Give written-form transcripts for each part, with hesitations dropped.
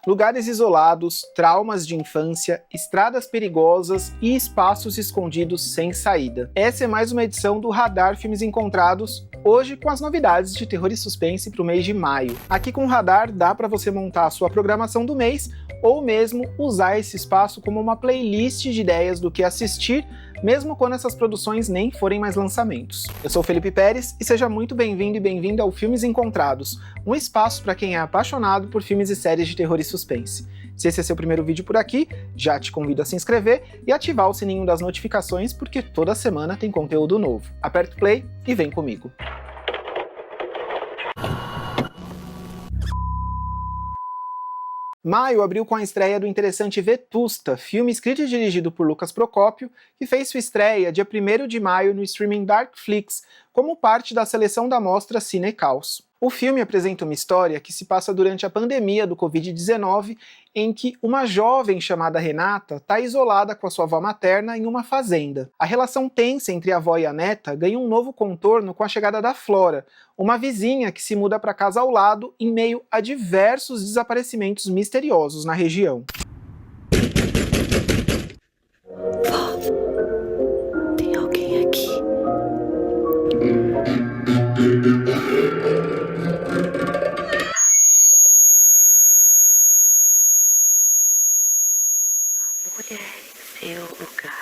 Lugares isolados, traumas de infância, estradas perigosas e espaços escondidos sem saída. Essa é mais uma edição do Radar Filmes Encontrados, hoje com as novidades de terror e suspense para o mês de maio. Aqui com o Radar dá para você montar a sua programação do mês ou mesmo usar esse espaço como uma playlist de ideias do que assistir, mesmo quando essas produções nem forem mais lançamentos. Eu sou o Felipe Pérez e seja muito bem-vindo e bem-vinda ao Filmes Encontrados, um espaço para quem é apaixonado por filmes e séries de terror e suspense. Se esse é seu primeiro vídeo por aqui, já te convido a se inscrever e ativar o sininho das notificações, porque toda semana tem conteúdo novo. Aperta o play e vem comigo. Maio abriu com a estreia do interessante Vetusta, filme escrito e dirigido por Lucas Procópio, que fez sua estreia dia 1º de maio no streaming Darkflix, como parte da seleção da mostra Cine Caos. O filme apresenta uma história que se passa durante a pandemia do Covid-19, em que uma jovem chamada Renata está isolada com a sua avó materna em uma fazenda. A relação tensa entre a avó e a neta ganha um novo contorno com a chegada da Flora, uma vizinha que se muda para casa ao lado em meio a diversos desaparecimentos misteriosos na região. Vó, tem alguém aqui. Mulher em seu lugar.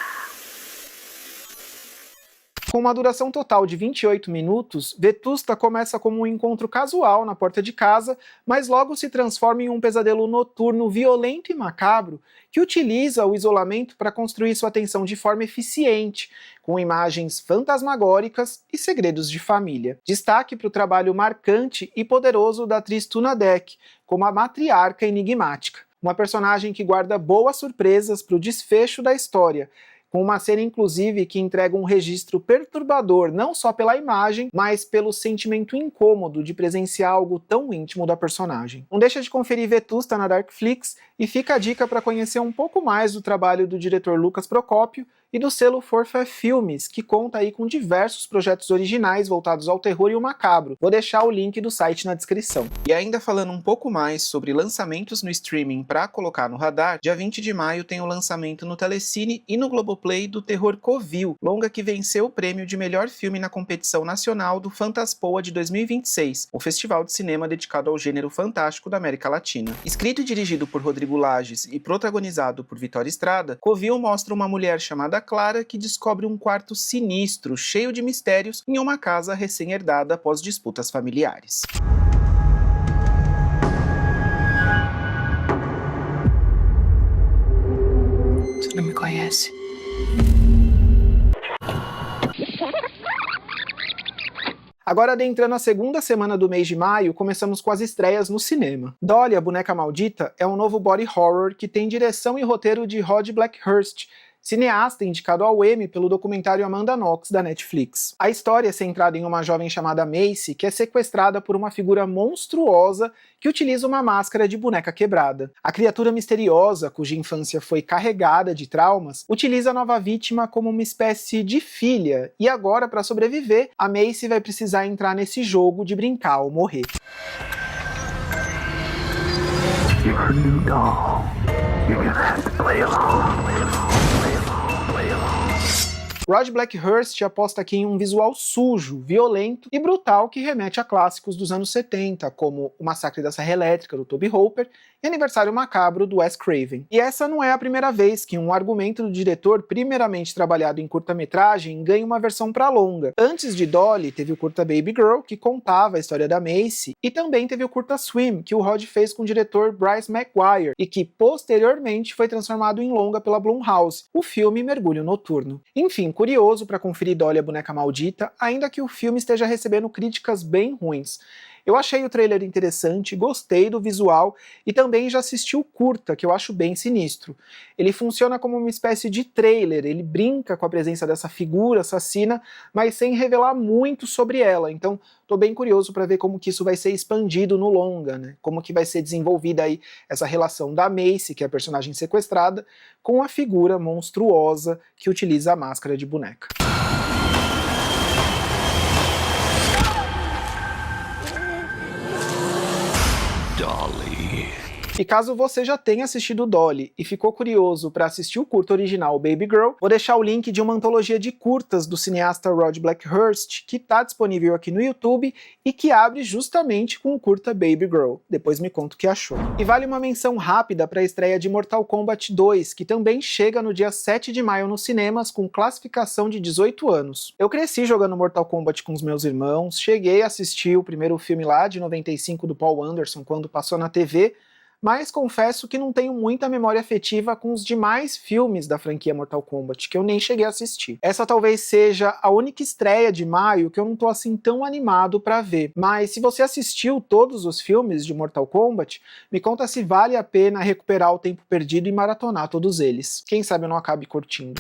Com uma duração total de 28 minutos, Vetusta começa como um encontro casual na porta de casa, mas logo se transforma em um pesadelo noturno violento e macabro que utiliza o isolamento para construir sua tensão de forma eficiente, com imagens fantasmagóricas e segredos de família. Destaque para o trabalho marcante e poderoso da atriz Tuna Deck, como a matriarca enigmática, uma personagem que guarda boas surpresas para o desfecho da história, com uma cena inclusive que entrega um registro perturbador não só pela imagem, mas pelo sentimento incômodo de presenciar algo tão íntimo da personagem. Não deixa de conferir Vetusta na Darkflix e fica a dica para conhecer um pouco mais do trabalho do diretor Lucas Procópio e do selo Forfé Filmes, que conta aí com diversos projetos originais voltados ao terror e o macabro. Vou deixar o link do site na descrição. E ainda falando um pouco mais sobre lançamentos no streaming para colocar no radar, dia 20 de maio tem o lançamento no Telecine e no Globoplay do terror Covil, longa que venceu o prêmio de melhor filme na competição nacional do Fantaspoa de 2026, o festival de cinema dedicado ao gênero fantástico da América Latina. Escrito e dirigido por Rodrigo Lages e protagonizado por Vitória Estrada, Covil mostra uma mulher chamada Clara que descobre um quarto sinistro, cheio de mistérios, em uma casa recém-herdada após disputas familiares. Você não me conhece? Agora, adentrando a segunda semana do mês de maio, começamos com as estreias no cinema. Dolly, a Boneca Maldita, é um novo body horror que tem direção e roteiro de Rod Blackhurst, cineasta indicado ao Emmy pelo documentário Amanda Knox, da Netflix. A história é centrada em uma jovem chamada Macy, que é sequestrada por uma figura monstruosa que utiliza uma máscara de boneca quebrada. A criatura misteriosa, cuja infância foi carregada de traumas, utiliza a nova vítima como uma espécie de filha, e agora, para sobreviver, a Macy vai precisar entrar nesse jogo de brincar ou morrer. You're a new doll. You're gonna have to play along. Rod Blackhurst aposta aqui em um visual sujo, violento e brutal que remete a clássicos dos anos 70, como O Massacre da Serra Elétrica, do Tobe Hooper, e Aniversário Macabro, do Wes Craven. E essa não é a primeira vez que um argumento do diretor, primeiramente trabalhado em curta-metragem, ganha uma versão para longa. Antes de Dolly, teve o curta Baby Girl, que contava a história da Macy, e também teve o curta Swim, que o Rod fez com o diretor Bryce McGuire, e que posteriormente foi transformado em longa pela Blumhouse, o filme Mergulho Noturno. Enfim, curioso para conferir Dolly, a Boneca Maldita, ainda que o filme esteja recebendo críticas bem ruins. Eu achei o trailer interessante, gostei do visual e também já assisti o curta, que eu acho bem sinistro. Ele funciona como uma espécie de trailer, ele brinca com a presença dessa figura assassina, mas sem revelar muito sobre ela, então tô bem curioso para ver como que isso vai ser expandido no longa, né? Como que vai ser desenvolvida aí essa relação da Macy, que é a personagem sequestrada, com a figura monstruosa que utiliza a máscara de boneca. E caso você já tenha assistido Dolly e ficou curioso para assistir o curta original Baby Girl, vou deixar o link de uma antologia de curtas do cineasta Rod Blackhurst, que está disponível aqui no YouTube e que abre justamente com o curta Baby Girl. Depois me conta o que achou. E vale uma menção rápida para a estreia de Mortal Kombat 2, que também chega no dia 7 de maio nos cinemas com classificação de 18 anos. Eu cresci jogando Mortal Kombat com os meus irmãos, cheguei a assistir o primeiro filme lá de 95 do Paul Anderson quando passou na TV, mas confesso que não tenho muita memória afetiva com os demais filmes da franquia Mortal Kombat, que eu nem cheguei a assistir. Essa talvez seja a única estreia de maio que eu não tô assim tão animado pra ver. Mas se você assistiu todos os filmes de Mortal Kombat, me conta se vale a pena recuperar o tempo perdido e maratonar todos eles. Quem sabe eu não acabe curtindo.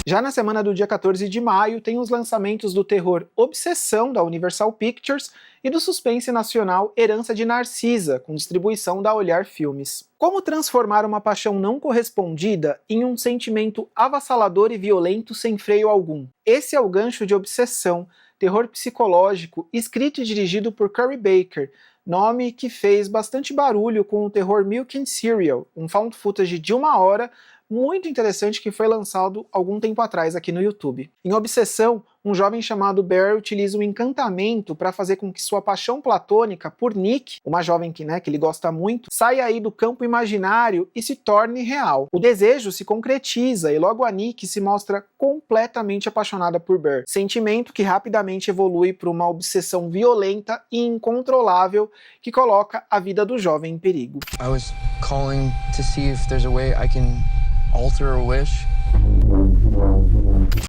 Já na semana do dia 14 de maio, tem os lançamentos do terror Obsessão, da Universal Pictures, e do suspense nacional Herança de Narcisa, com distribuição da Olhar Filmes. Como transformar uma paixão não correspondida em um sentimento avassalador e violento sem freio algum? Esse é o gancho de Obsessão, terror psicológico, escrito e dirigido por Curry Baker, nome que fez bastante barulho com o terror Milk and Cereal, um found footage de 1 hora, muito interessante que foi lançado algum tempo atrás aqui no YouTube. Em Obsessão, um jovem chamado Barry utiliza um encantamento para fazer com que sua paixão platônica por Nick, uma jovem que ele gosta muito, saia aí do campo imaginário e se torne real. O desejo se concretiza e logo a Nick se mostra completamente apaixonada por Barry, sentimento que rapidamente evolui para uma obsessão violenta e incontrolável que coloca a vida do jovem em perigo. I was calling to see if there's a way I can alter a wish.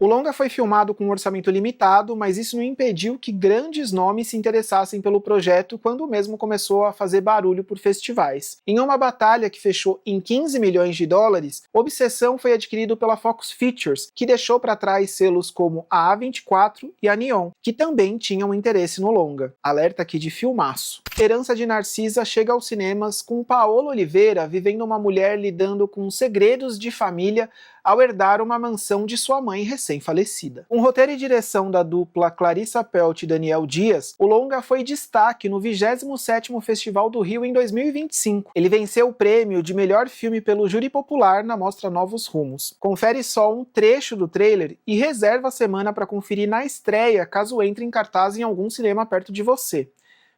O longa foi filmado com um orçamento limitado, mas isso não impediu que grandes nomes se interessassem pelo projeto quando o mesmo começou a fazer barulho por festivais. Em uma batalha que fechou em 15 milhões de dólares, Obsessão foi adquirido pela Focus Features, que deixou para trás selos como a A24 e a Neon, que também tinham interesse no longa. Alerta aqui de filmaço. Herança de Narcisa chega aos cinemas com Paola Oliveira vivendo uma mulher lidando com segredos de família ao herdar uma mansão de sua mãe recém-falecida. Com roteiro e direção da dupla Clarissa Pelt e Daniel Dias, o longa foi destaque no 27º Festival do Rio em 2025. Ele venceu o prêmio de melhor filme pelo júri popular na mostra Novos Rumos. Confere só um trecho do trailer e reserva a semana para conferir na estreia caso entre em cartaz em algum cinema perto de você.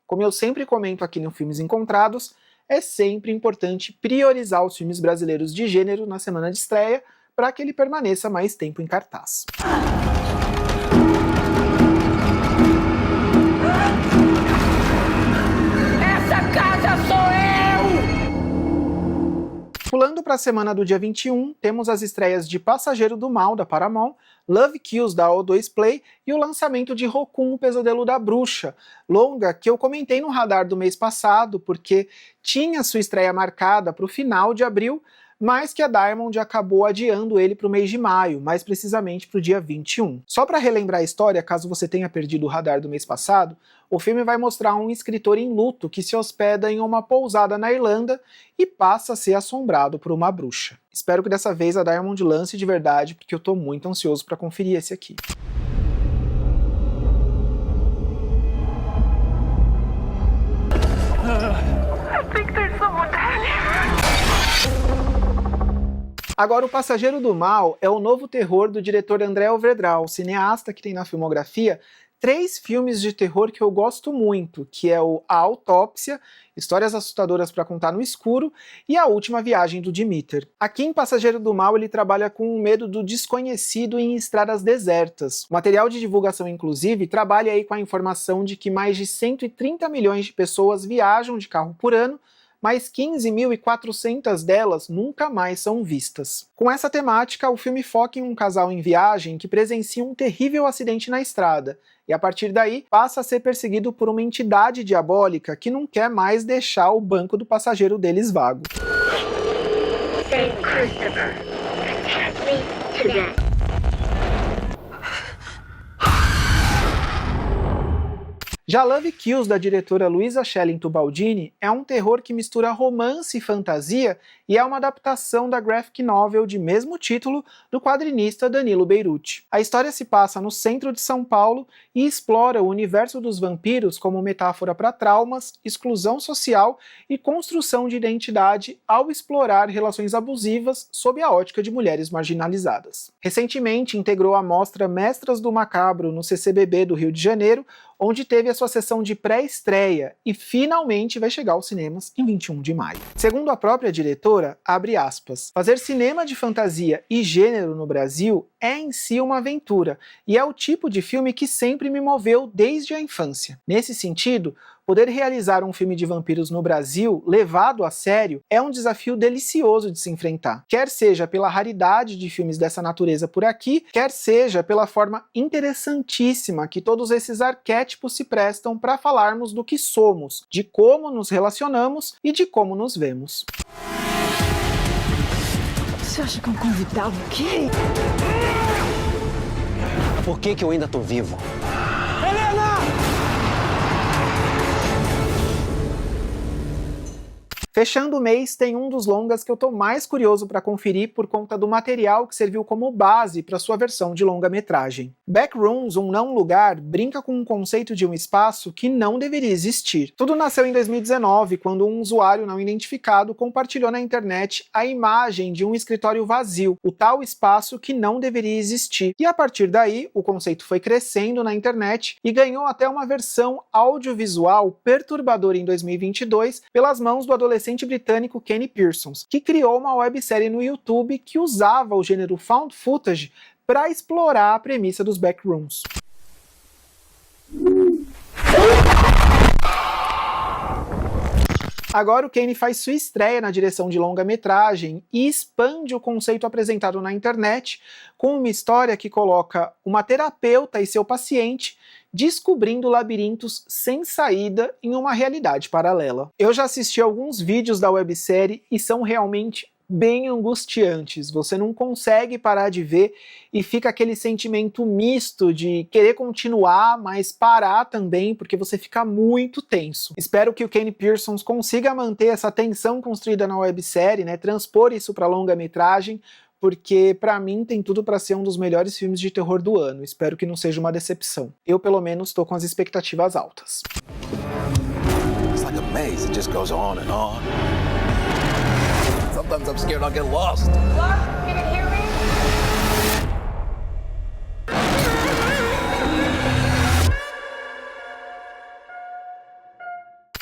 Como eu sempre comento aqui no Filmes Encontrados, é sempre importante priorizar os filmes brasileiros de gênero na semana de estreia para que ele permaneça mais tempo em cartaz. Essa casa sou eu! Pulando para a semana do dia 21, temos as estreias de Passageiro do Mal, da Paramount, Love Kills, da O2 Play, e o lançamento de Rokun, o Pesadelo da Bruxa, longa que eu comentei no radar do mês passado, porque tinha sua estreia marcada para o final de abril, mas que a Diamond acabou adiando ele para o mês de maio, mais precisamente para o dia 21. Só para relembrar a história, caso você tenha perdido o radar do mês passado, o filme vai mostrar um escritor em luto que se hospeda em uma pousada na Irlanda e passa a ser assombrado por uma bruxa. Espero que dessa vez a Diamond lance de verdade, porque eu tô muito ansioso para conferir esse aqui. Agora, O Passageiro do Mal é o novo terror do diretor André Øvredal, cineasta que tem na filmografia 3 filmes de terror que eu gosto muito, que é o A Autópsia, Histórias Assustadoras para Contar no Escuro, e A Última Viagem do Demeter. Aqui em Passageiro do Mal ele trabalha com o medo do desconhecido em estradas desertas. O material de divulgação, inclusive, trabalha aí com a informação de que mais de 130 milhões de pessoas viajam de carro por ano, mas 15.400 delas nunca mais são vistas. Com essa temática, o filme foca em um casal em viagem que presencia um terrível acidente na estrada, e a partir daí passa a ser perseguido por uma entidade diabólica que não quer mais deixar o banco do passageiro deles vago. Saint Christopher, protect me today. Já Love Kills, da diretora Louisa Shelley Baldini, é um terror que mistura romance e fantasia e é uma adaptação da graphic novel de mesmo título do quadrinista Danilo Beirute. A história se passa no centro de São Paulo e explora o universo dos vampiros como metáfora para traumas, exclusão social e construção de identidade ao explorar relações abusivas sob a ótica de mulheres marginalizadas. Recentemente integrou a mostra Mestras do Macabro no CCBB do Rio de Janeiro, onde teve a sua sessão de pré-estreia e finalmente vai chegar aos cinemas em 21 de maio. Segundo a própria diretora, abre aspas, fazer cinema de fantasia e gênero no Brasil é em si uma aventura, e é o tipo de filme que sempre me moveu desde a infância. Nesse sentido, poder realizar um filme de vampiros no Brasil, levado a sério, é um desafio delicioso de se enfrentar. Quer seja pela raridade de filmes dessa natureza por aqui, quer seja pela forma interessantíssima que todos esses arquétipos se prestam para falarmos do que somos, de como nos relacionamos e de como nos vemos. Você acha que um convidado aqui? Por que eu ainda tô vivo? Fechando o mês, tem um dos longas que eu tô mais curioso para conferir por conta do material que serviu como base para sua versão de longa-metragem. Backrooms, um não lugar, brinca com um conceito de um espaço que não deveria existir. Tudo nasceu em 2019, quando um usuário não identificado compartilhou na internet a imagem de um escritório vazio, o tal espaço que não deveria existir. E a partir daí, o conceito foi crescendo na internet e ganhou até uma versão audiovisual perturbadora em 2022 pelas mãos do adolescente britânico Kenny Pearson, que criou uma websérie no YouTube que usava o gênero found footage para explorar a premissa dos backrooms. Agora o Kenny faz sua estreia na direção de longa-metragem e expande o conceito apresentado na internet com uma história que coloca uma terapeuta e seu paciente descobrindo labirintos sem saída em uma realidade paralela. Eu já assisti alguns vídeos da websérie e são realmente bem angustiantes. Você não consegue parar de ver e fica aquele sentimento misto de querer continuar, mas parar também, porque você fica muito tenso. Espero que o Kenny Pearson consiga manter essa tensão construída na websérie, né, transpor isso para longa-metragem, porque pra mim tem tudo pra ser um dos melhores filmes de terror do ano. Espero que não seja uma decepção. Eu, pelo menos, tô com as expectativas altas. It's like a maze, it just goes on and on. Sometimes I'm scared I'll get lost. Can you hear me?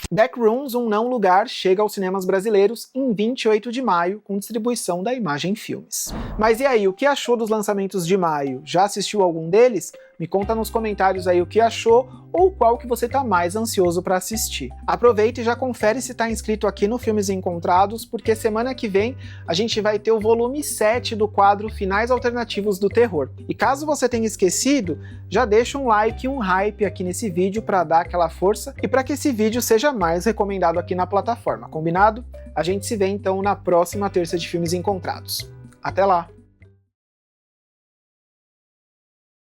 Backrooms, um não lugar, chega aos cinemas brasileiros em 28 de maio, com distribuição da Imagem Filmes. Mas e aí, o que achou dos lançamentos de maio? Já assistiu algum deles? Me conta nos comentários aí o que achou ou qual que você tá mais ansioso para assistir. Aproveita e já confere se tá inscrito aqui no Filmes Encontrados, porque semana que vem a gente vai ter o volume 7 do quadro Finais Alternativos do Terror. E caso você tenha esquecido, já deixa um like e um hype aqui nesse vídeo para dar aquela força e para que esse vídeo seja mais recomendado aqui na plataforma, combinado? A gente se vê então na próxima terça de Filmes Encontrados. Até lá!